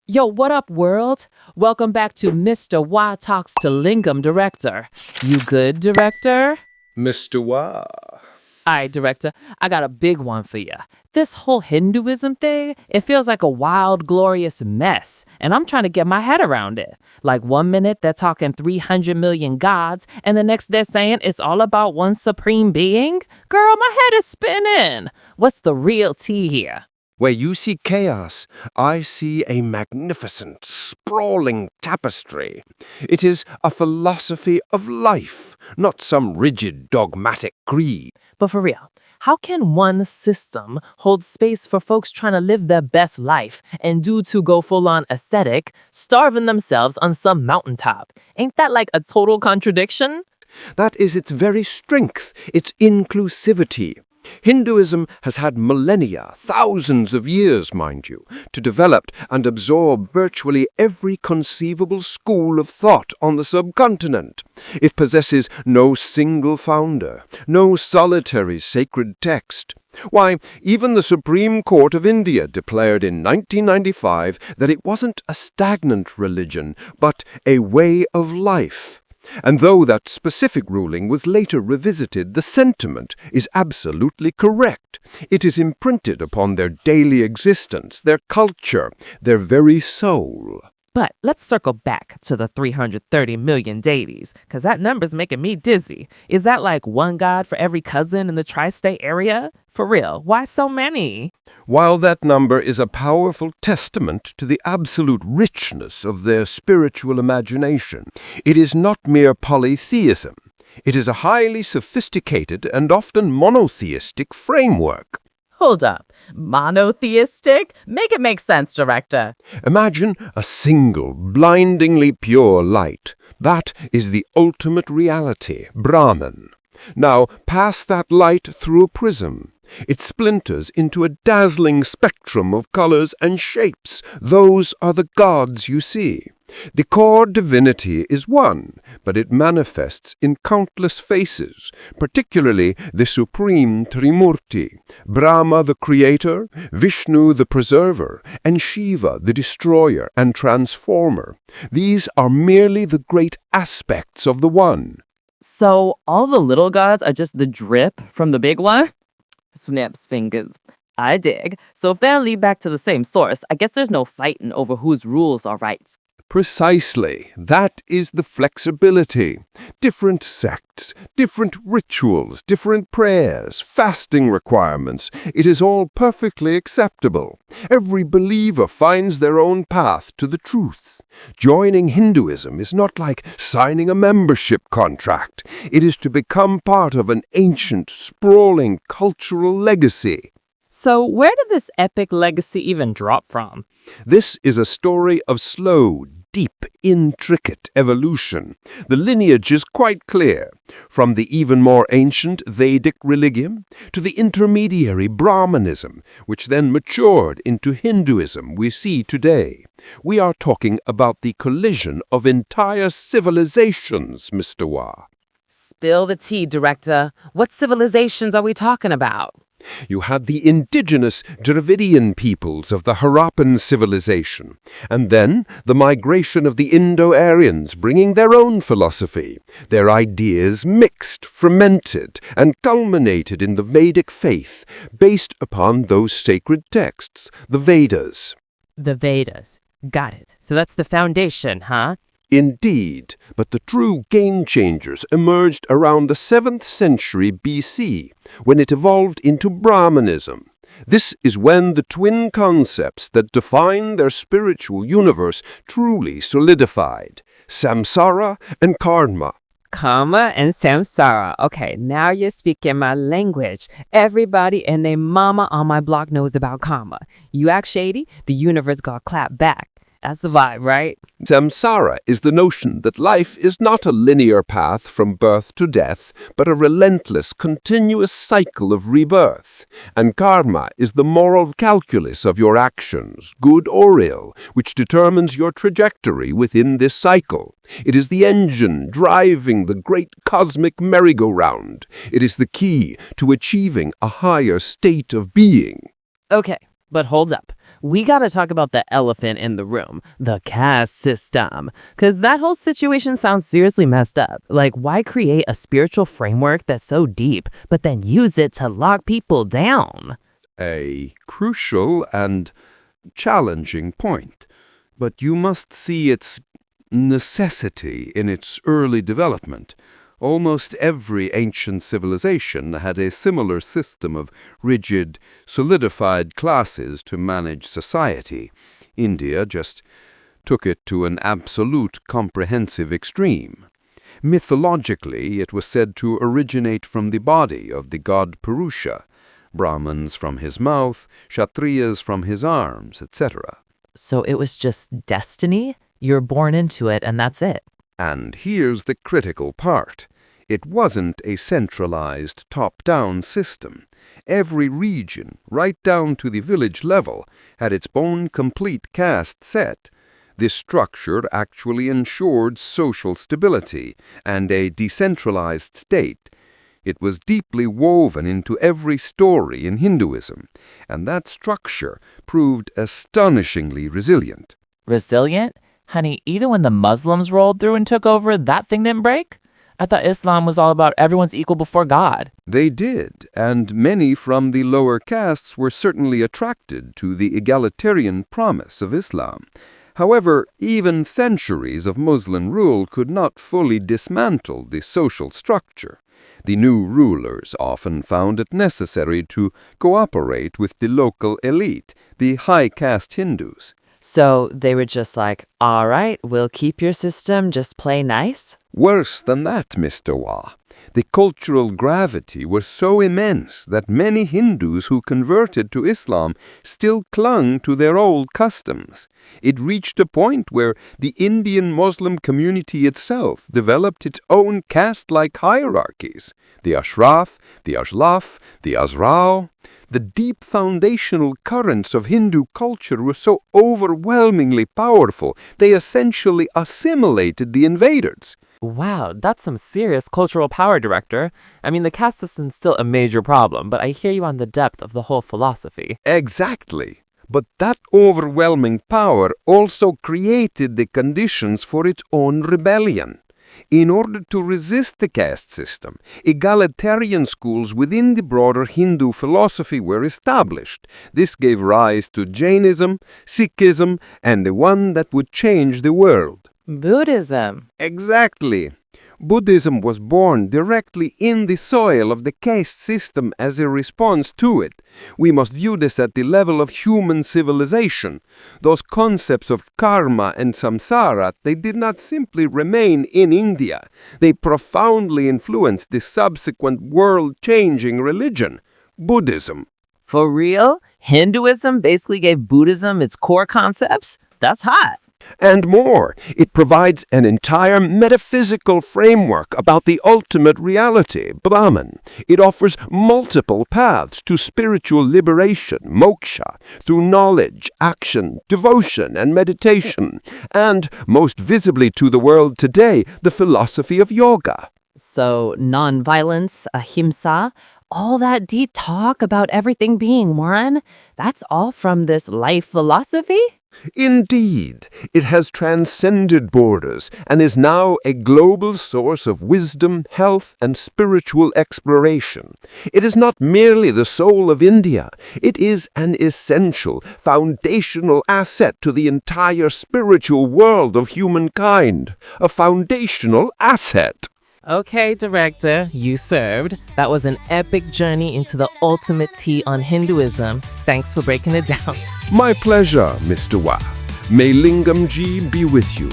Yo, what up, world? Welcome back to Mr. Y Talks to Lingam Director. You good, Director? Mr. Y. Alright, Director, I got a big one for you. This whole Hinduism thing, it feels like a wild, glorious mess, and I'm trying to get my head around it. Like 1 minute they're talking 300 million gods, and the next they're saying it's all about one supreme being? Girl, my head is spinning. What's the real tea here? Where you see chaos, I see a magnificent, sprawling tapestry. It is a philosophy of life, not some rigid, dogmatic creed. But for real, how can one system hold space for folks trying to live their best life and dudes who go full-on ascetic, starving themselves on some mountaintop? Ain't that like a total contradiction? That is its very strength, its inclusivity. Hinduism has had millennia, thousands of years, mind you, to develop and absorb virtually every conceivable school of thought on the subcontinent. It possesses no single founder, no solitary sacred text. Why, even the Supreme Court of India declared in 1995 that it wasn't a stagnant religion, but a way of life. And though that specific ruling was later revisited, the sentiment is absolutely correct. It is imprinted upon their daily existence, their culture, their very soul. But let's circle back to the 330 million deities, because that number's making me dizzy. Is that like one god for every cousin in the tri-state area? For real, why so many? While that number is a powerful testament to the absolute richness of their spiritual imagination, it is not mere polytheism. It is a highly sophisticated and often monotheistic framework. Hold up. Monotheistic? Make it make sense, Director. Imagine a single, blindingly pure light. That is the ultimate reality, Brahman. Now, pass that light through a prism. It splinters into a dazzling spectrum of colors and shapes. Those are the gods you see. The core divinity is one, but it manifests in countless faces, particularly the supreme Trimurti, Brahma the creator, Vishnu the preserver, and Shiva the destroyer and transformer. These are merely the great aspects of the one. So all the little gods are just the drip from the big one? Snaps fingers. I dig. So if they lead back to the same source, I guess there's no fighting over whose rules are right. Precisely. That is the flexibility. Different sects, different rituals, different prayers, fasting requirements. It is all perfectly acceptable. Every believer finds their own path to the truth. Joining Hinduism is not like signing a membership contract. It is to become part of an ancient, sprawling cultural legacy. So where did this epic legacy even drop from? This is a story of slow, deep, intricate evolution. The lineage is quite clear, from the even more ancient Vedic religion to the intermediary Brahmanism, which then matured into Hinduism we see today. We are talking about the collision of entire civilizations, Mr. Wa. Spill the tea, Director. What civilizations are we talking about? You had the indigenous Dravidian peoples of the Harappan civilization, and then the migration of the Indo-Aryans bringing their own philosophy, their ideas mixed, fermented, and culminated in the Vedic faith, based upon those sacred texts, the Vedas. The Vedas. Got it. So that's the foundation, huh? Indeed, but the true game-changers emerged around the 7th century BC, when it evolved into Brahmanism. This is when the twin concepts that define their spiritual universe truly solidified: Samsara and Karma. Karma and Samsara. Okay, now you're speaking my language. Everybody and their mama on my block knows about karma. You act shady, the universe got clapped back. That's the vibe, right? Samsara is the notion that life is not a linear path from birth to death, but a relentless, continuous cycle of rebirth. And karma is the moral calculus of your actions, good or ill, which determines your trajectory within this cycle. It is the engine driving the great cosmic merry-go-round. It is the key to achieving a higher state of being. Okay, But hold up. We gotta talk about the elephant in the room, the caste system. Because that whole situation sounds seriously messed up. Like, why create a spiritual framework that's so deep, but then use it to lock people down? A crucial and challenging point. But you must see its necessity in its early development. Almost every ancient civilization had a similar system of rigid, solidified classes to manage society. India just took it to an absolute comprehensive extreme. Mythologically, it was said to originate from the body of the god Purusha, Brahmins from his mouth, Kshatriyas from his arms, etc. So it was just destiny? You're born into it and that's it. And here's the critical part. It wasn't a centralized top-down system. Every region, right down to the village level, had its own complete caste set. This structure actually ensured social stability and a decentralized state. It was deeply woven into every story in Hinduism, and that structure proved astonishingly resilient. Resilient? Honey, even when the Muslims rolled through and took over, that thing didn't break? I thought Islam was all about everyone's equal before God. They did, and many from the lower castes were certainly attracted to the egalitarian promise of Islam. However, even centuries of Muslim rule could not fully dismantle the social structure. The new rulers often found it necessary to cooperate with the local elite, the high caste Hindus. So they were just like, all right, we'll keep your system, just play nice? Worse than that, Mr. Wah. The cultural gravity was so immense that many Hindus who converted to Islam still clung to their old customs. It reached a point where the Indian Muslim community itself developed its own caste-like hierarchies. The Ashraf, the Ajlaf, the Azrao. The deep foundational currents of Hindu culture were so overwhelmingly powerful, they essentially assimilated the invaders. Wow, that's some serious cultural power, Director. I mean, the caste system's still a major problem, but I hear you on the depth of the whole philosophy. Exactly. But that overwhelming power also created the conditions for its own rebellion. In order to resist the caste system, egalitarian schools within the broader Hindu philosophy were established. This gave rise to Jainism, Sikhism, and the one that would change the world. Buddhism. Exactly. Buddhism was born directly in the soil of the caste system as a response to it. We must view this at the level of human civilization. Those concepts of karma and samsara, they did not simply remain in India. They profoundly influenced the subsequent world-changing religion, Buddhism. For real? Hinduism basically gave Buddhism its core concepts? That's hot. And more, it provides an entire metaphysical framework about the ultimate reality, Brahman. It offers multiple paths to spiritual liberation, moksha, through knowledge, action, devotion, and meditation, and, most visibly to the world today, the philosophy of yoga. So, non-violence, ahimsa, all that deep talk about everything being one, that's all from this life philosophy? Indeed, it has transcended borders and is now a global source of wisdom, health, and spiritual exploration. It is not merely the soul of India. It is an essential, foundational asset to the entire spiritual world of humankind. A foundational asset. Okay, Director, you served. That was an epic journey into the ultimate tea on Hinduism. Thanks for breaking it down. My pleasure, Mr. Wah. May Lingamji be with you.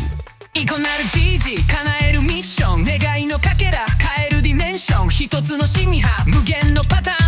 異なる事実叶えるミッション願いのかけら変えるディメンション一つのシミ波無限のパターン